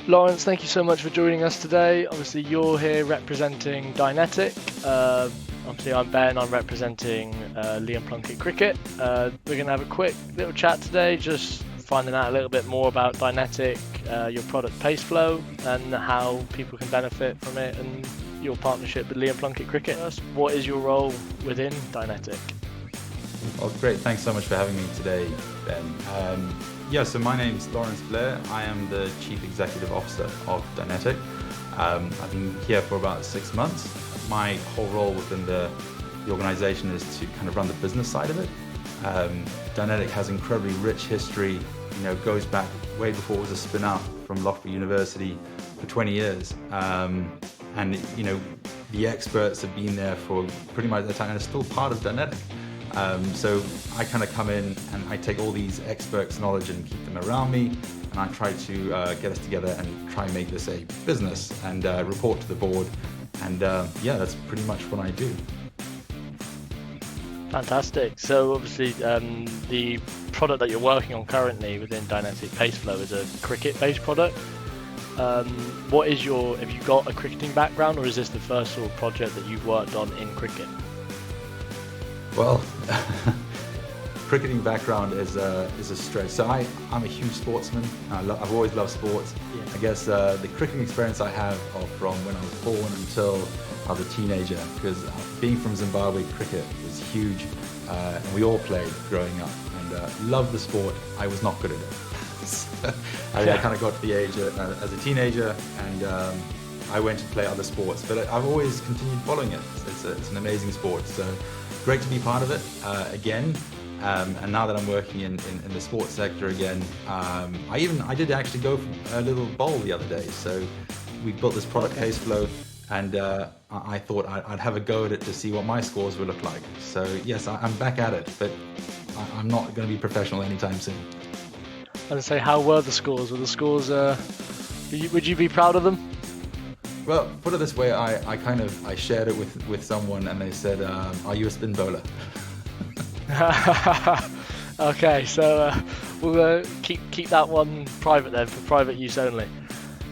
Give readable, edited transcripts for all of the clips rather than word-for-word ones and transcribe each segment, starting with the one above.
Laurence, thank you so much for joining us today. Obviously, you're here representing Dineticq. Obviously, I'm Ben. I'm representing Liam Plunkett Cricket. We're going to have a quick little chat today, just finding out a little bit more about Dineticq, your product PaceFlow, and how people can benefit from it, and your partnership with Liam Plunkett Cricket. First, what is your role within Dineticq? Well, great. Thanks so much for having me today, Ben. So my name's Laurence Blair. I am the Chief Executive Officer of Dineticq. I've been here for about 6 months. My whole role within the organization is to kind of run the business side of it. Dineticq has incredibly rich history, goes back way before it was a spin-out from Loughborough University for 20 years. The experts have been there for pretty much that time and are still part of Dineticq. So I kind of come in and I take all these experts' knowledge and keep them around me, and I try to get us together and try and make this a business and report to the board. And that's pretty much what I do. Fantastic. So obviously the product that you're working on currently within Dineticq PaceFlow is a cricket-based product. Have you got a cricketing background, or is this the first sort of project that you've worked on in cricket? Well, cricketing background is a stretch. So I'm a huge sportsman. I've always loved sports. Yeah. I guess the cricketing experience I have are from when I was born until I was a teenager, because being from Zimbabwe, cricket was huge, and we all played growing up, and loved the sport. I was not good at it. I kind of got to the age as a teenager, and I went to play other sports, but I've always continued following it. It's an amazing sport. So great to be part of it again, and now that I'm working in the sports sector again, I did actually go for a little bowl the other day. So we built this product PaceFlow, and I thought I'd have a go at it to see what my scores would look like. So yes, I'm back at it, but I'm not going to be professional anytime soon. And say, how were the scores? Were the scores? Would you be proud of them? Well, put it this way, I shared it with someone, and they said, "Are you a spin bowler?" Okay, so we'll keep that one private then, for private use only.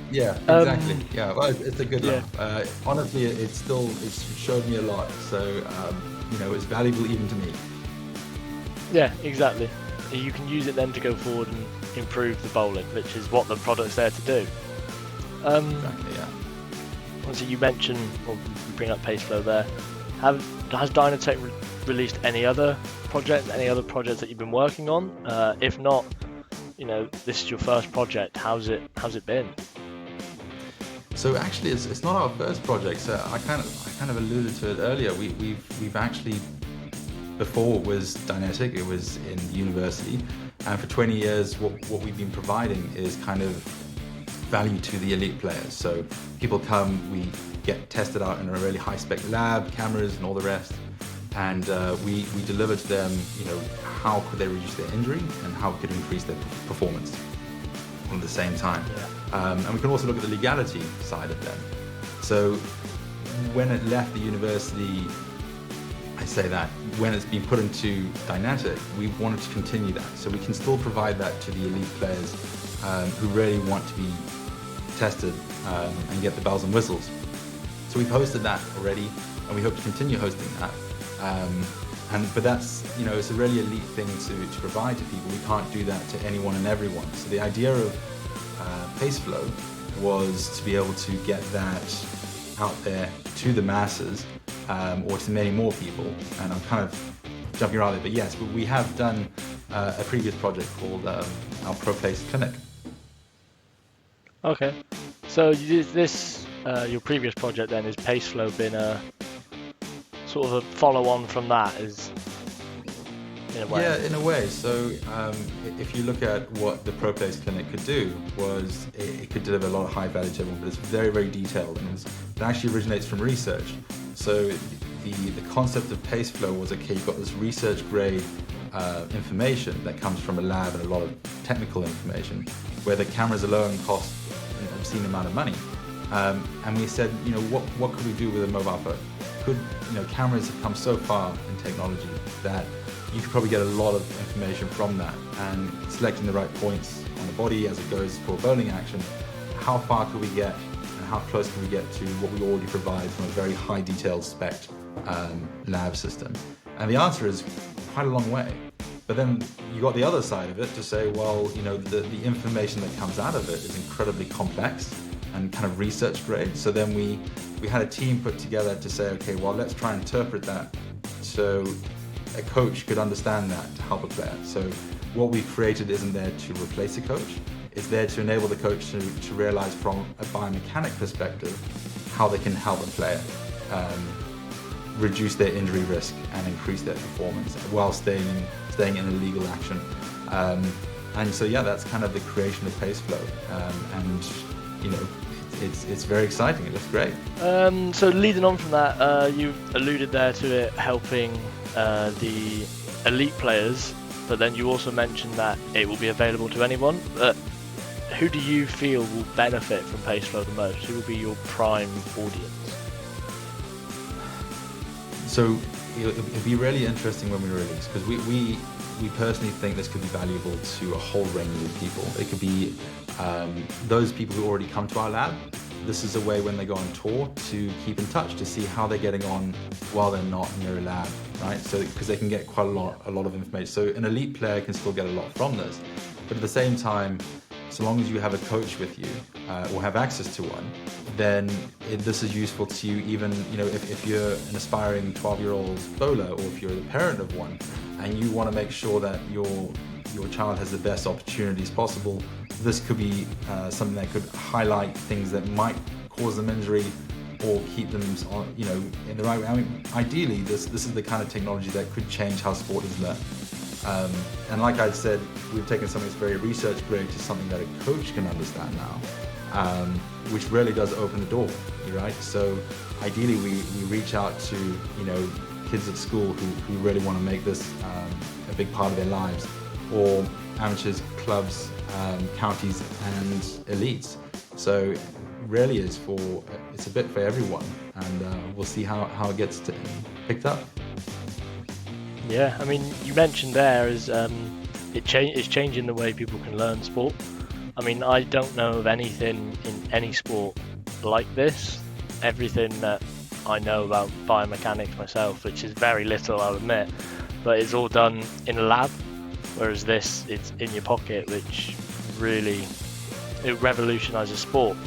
Yeah, exactly. Well, it's a good laugh. Honestly, it showed me a lot, so it's valuable even to me. Yeah, exactly. You can use it then to go forward and improve the bowling, which is what the product's there to do. Exactly. Yeah. Obviously, you mentioned, or you bring up PaceFlow there. Has Dineticq released any other projects that you've been working on? If not, this is your first project. How's it been? So actually, it's not our first project. So I kind of alluded to it earlier. We've actually, before it was Dineticq, it was in university, and for 20 years, what we've been providing is kind of value to the elite players. So people come, we get tested out in a really high-spec lab, cameras and all the rest, and we deliver to them, how could they reduce their injury and how could increase their performance at the same time. And we can also look at the legality side of them. So when it left the university, I say that when it's been put into Dineticq, we wanted to continue that. So we can still provide that to the elite players who really want to be tested and get the bells and whistles. So we've hosted that already, and we hope to continue hosting that. But that's, it's a really elite thing to provide to people. We can't do that to anyone and everyone. So the idea of PaceFlow was to be able to get that out there to the masses, or to many more people. And I'm kind of jumping around there, but yes, we have done a previous project called our PaceFlow Clinic. Okay, so this your previous project then, is PaceFlow been a sort of a follow-on from that, is in a way? Yeah, in a way. So if you look at what the PaceFlow Clinic could do, was it could deliver a lot of high value to everyone, but it's very, very detailed, and it actually originates from research. So the concept of PaceFlow was, okay, you've got this research grade information that comes from a lab and a lot of technical information, where the cameras alone cost an obscene amount of money. And we said, what could we do with a mobile phone? Cameras have come so far in technology that you could probably get a lot of information from that, and selecting the right points on the body as it goes for bowling action. how far could we get and how close can we get to what we already provide from a very high detailed spec lab system? And the answer is quite a long way. But then you got the other side of it to say, well, the information that comes out of it is incredibly complex and kind of research grade. So then we had a team put together to say, okay, well, let's try and interpret that so a coach could understand that to help a player. So what we've created isn't there to replace a coach. It's there to enable the coach to realize from a biomechanic perspective how they can help a player reduce their injury risk and increase their performance while staying in a legal action. And so yeah, that's kind of the creation of PaceFlow. It's very exciting. It looks great. So leading on from that, you alluded there to it helping the elite players, but then you also mentioned that it will be available to anyone. Who do you feel will benefit from PaceFlow the most? Who will be your prime audience? So it'll be really interesting when we release, because we personally think this could be valuable to a whole range of people. It could be those people who already come to our lab. This is a way when they go on tour to keep in touch, to see how they're getting on while they're not in their lab, right? So because they can get quite a lot of information. So an elite player can still get a lot from this, but at the same time, so long as you have a coach with you or have access to one, then this is useful to you. Even if you're an aspiring 12-year-old bowler, or if you're the parent of one, and you want to make sure that your child has the best opportunities possible, this could be something that could highlight things that might cause them injury or keep them in the right way. I mean, ideally, this is the kind of technology that could change how sport is learned. And like I said, we've taken something that's very research grade to something that a coach can understand now, which really does open the door, right? So ideally, we reach out to kids at school who really want to make this a big part of their lives, or amateurs, clubs, counties, and elites. So it really is it's a bit for everyone, and we'll see how it gets picked up. Yeah, I mean, you mentioned there is it's changing the way people can learn sport. I mean, I don't know of anything in any sport like this. Everything that I know about biomechanics myself, which is very little, I'll admit, but it's all done in a lab, whereas this, it's in your pocket, which really, it revolutionises sport.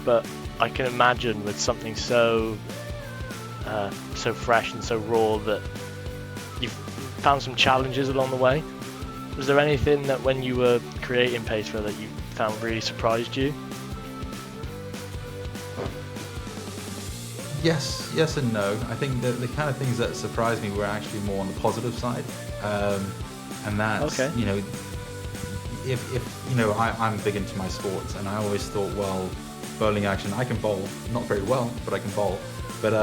But I can imagine with something so fresh and so raw that you've found some challenges along the way. Was there anything that when you were creating PaceFlow that you found really surprised you? Yes and no. I think the kind of things that surprised me were actually more on the positive side, and that's okay. If I'm big into my sports, and I always thought, well, bowling action, I can bowl, not very well, but I can bowl. But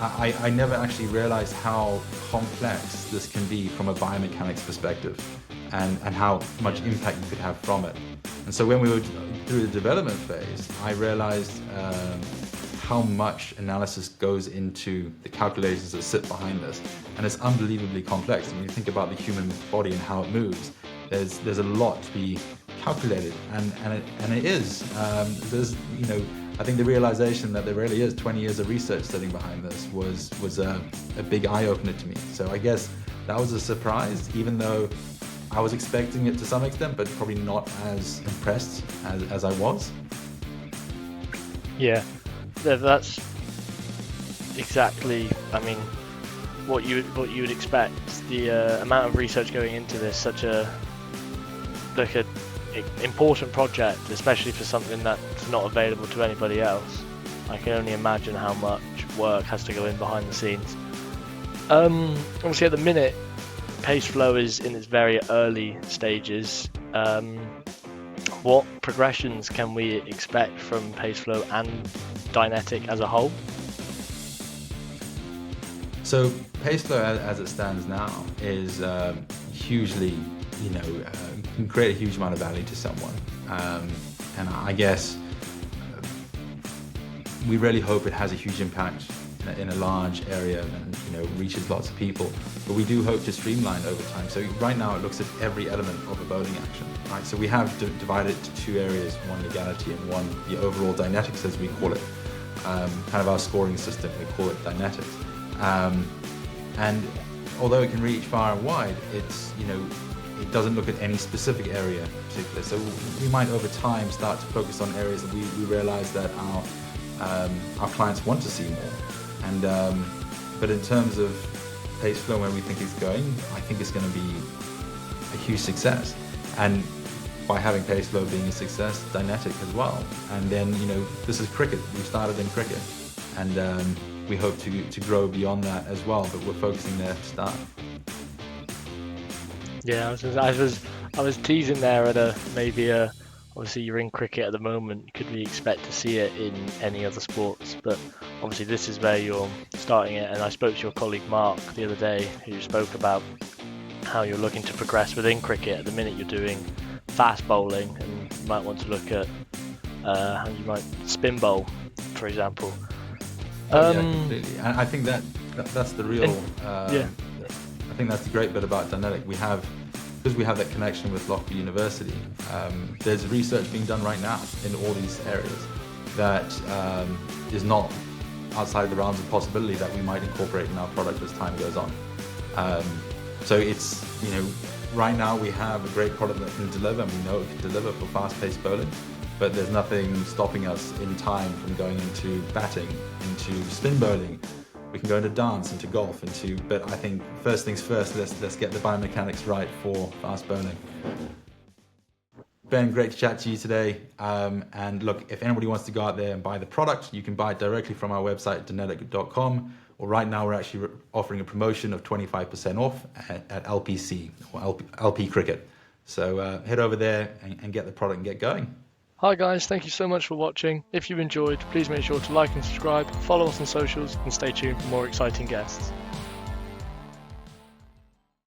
I never actually realized how complex this can be from a biomechanics perspective, and how much impact you could have from it. And so when we were through the development phase, I realized how much analysis goes into the calculations that sit behind this, and it's unbelievably complex. When you think about the human body and how it moves, there's a lot to be calculated, and it is. There's I think the realization that there really is 20 years of research sitting behind this was a big eye opener to me. So I guess that was a surprise, even though I was expecting it to some extent, but probably not as impressed as I was. Yeah, that's exactly, I mean, what you would expect. The amount of research going into this, such a important project, especially for something that's not available to anybody else. I can only imagine how much work has to go in behind the scenes. Obviously at the minute, PaceFlow is in its very early stages. What progressions can we expect from PaceFlow and Dineticq as a whole? So PaceFlow as it stands now is hugely, can create a huge amount of value to someone. And I guess we really hope it has a huge impact in a large area and reaches lots of people. But we do hope to streamline over time. So right now it looks at every element of a bowling action. Right? So we have divided it to two areas: one legality and one the overall Dineticq, as we call it. Kind of our scoring system. We call it Dineticq. And although it can reach far and wide, it's it doesn't look at any specific area in particular. So we might over time start to focus on areas that we realize that our clients want to see more. And but in terms of PaceFlow, where we think it's going, I think it's going to be a huge success. And by having PaceFlow being a success, Dineticq as well. And then this is cricket. We started in cricket, and we hope to grow beyond that as well. But we're focusing there to start. Yeah, I was teasing there at obviously you're in cricket at the moment. Could we expect to see it in any other sports? But obviously this is where you're starting it. And I spoke to your colleague Mark the other day, who spoke about how you're looking to progress within cricket. At the minute you're doing fast bowling, and you might want to look at how you might spin bowl, for example. Yeah, completely. And I think that's the real. Yeah. I think that's the great bit about Dineticq. Because we have that connection with Loughborough University, there's research being done right now in all these areas that is not outside the realms of possibility that we might incorporate in our product as time goes on. So it's, right now we have a great product that can deliver, and we know it can deliver for fast-paced bowling, but there's nothing stopping us in time from going into batting, into spin bowling. We can go into dance, into golf, but I think first things first, let's get the biomechanics right for fast bowling. Ben, great to chat to you today. And look, if anybody wants to go out there and buy the product, you can buy it directly from our website, Dineticq.com. Or right now we're actually offering a promotion of 25% off at LPC, or LP Cricket. So head over there and get the product and get going. Hi guys, thank you so much for watching. If you enjoyed, please make sure to like and subscribe, follow us on socials, and stay tuned for more exciting guests.